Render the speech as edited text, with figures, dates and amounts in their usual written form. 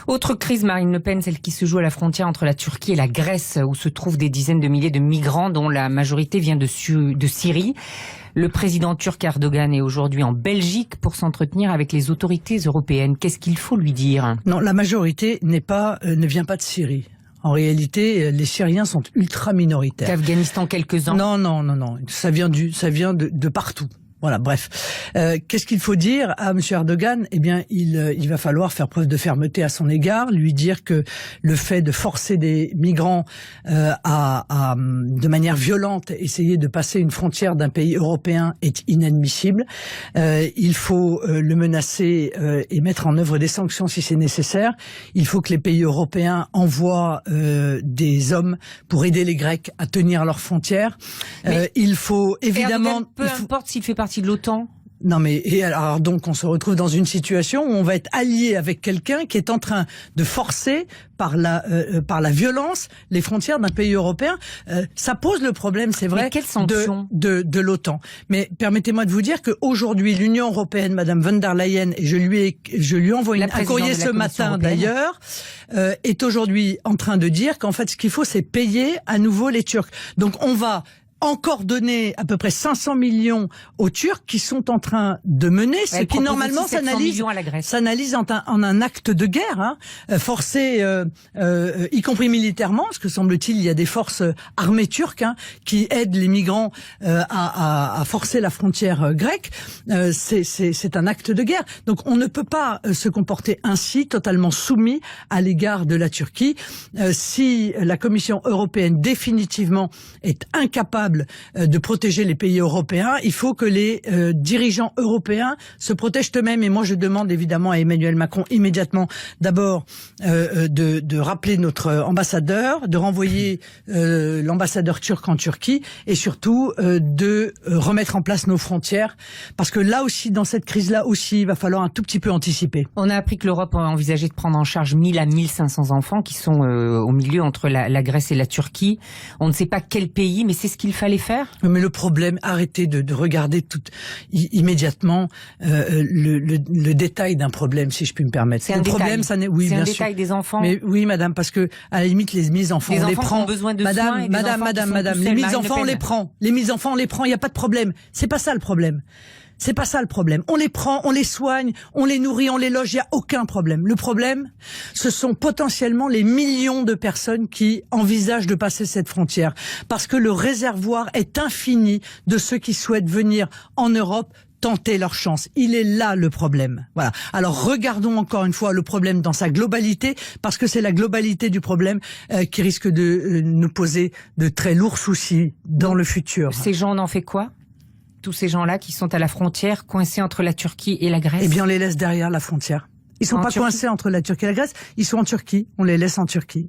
Autre crise, Marine Le Pen, celle qui se joue à la frontière entre la Turquie et la Grèce, où se trouvent des dizaines de milliers de migrants dont la majorité vient de Syrie. Le président turc Erdogan est aujourd'hui en Belgique pour s'entretenir avec les autorités européennes. Qu'est-ce qu'il faut lui dire? Non, la majorité ne vient pas de Syrie. En réalité, les Syriens sont ultra minoritaires. L'Afghanistan, quelques-uns. Non. Ça vient de partout. Voilà, bref. Qu'est-ce qu'il faut dire à M. Erdogan? Eh bien, il va falloir faire preuve de fermeté à son égard, lui dire que le fait de forcer des migrants de manière violente, essayer de passer une frontière d'un pays européen est inadmissible. Il faut le menacer et mettre en œuvre des sanctions si c'est nécessaire. Il faut que les pays européens envoient des hommes pour aider les Grecs à tenir leurs frontières. Il faut évidemment... Erdogan, peu importe s'il fait partie de l'OTAN. Non mais alors donc on se retrouve dans une situation où on va être allié avec quelqu'un qui est en train de forcer par la violence les frontières d'un pays européen. Ça pose le problème, c'est vrai, de l'OTAN. Mais permettez-moi de vous dire qu'aujourd'hui l'Union européenne, Madame von der Leyen, et je lui envoie un courrier ce matin d'ailleurs, est aujourd'hui en train de dire qu'en fait ce qu'il faut c'est payer à nouveau les Turcs. Donc on va encore donner à peu près 500 millions aux Turcs qui sont en train de mener ce qui normalement s'analyse en un acte de guerre, forcé, y compris militairement, parce que semble-t-il il y a des forces armées turques qui aident les migrants à forcer la frontière grecque. C'est un acte de guerre. Donc on ne peut pas se comporter ainsi, totalement soumis à l'égard de la Turquie. Si la Commission européenne définitivement est incapable de protéger les pays européens, il faut que les dirigeants européens se protègent eux-mêmes. Et moi, je demande évidemment à Emmanuel Macron immédiatement, d'abord, de rappeler notre ambassadeur, de renvoyer l'ambassadeur turc en Turquie, et surtout de remettre en place nos frontières, parce que là aussi, dans cette crise-là aussi, il va falloir un tout petit peu anticiper. On a appris que l'Europe a envisagé de prendre en charge 1000 à 1500 enfants qui sont au milieu entre la Grèce et la Turquie. On ne sait pas quel pays, mais c'est ce qu'il fallait faire. Mais le problème, arrêtez de regarder immédiatement le détail d'un problème, si je puis me permettre. C'est un détail. Oui, c'est un détail des enfants. Mais oui, madame, parce que à la limite, les 1000 enfants, on les prend. Ont besoin de madame, soins et madame, les 1000 enfants, on les prend. Les 1000 enfants, on les prend. Il n'y a pas de problème. C'est pas ça le problème. C'est pas ça le problème. On les prend, on les soigne, on les nourrit, on les loge, il n'y a aucun problème. Le problème, ce sont potentiellement les millions de personnes qui envisagent de passer cette frontière. Parce que le réservoir est infini de ceux qui souhaitent venir en Europe tenter leur chance. Il est là le problème. Voilà. Alors regardons encore une fois le problème dans sa globalité, parce que c'est la globalité du problème qui risque de nous poser de très lourds soucis dans le futur. Ces gens, on en fait quoi ? Tous ces gens-là qui sont à la frontière, coincés entre la Turquie et la Grèce? Eh bien, on les laisse derrière la frontière. Ils sont pas coincés entre la Turquie et la Grèce, ils sont en Turquie. On les laisse en Turquie.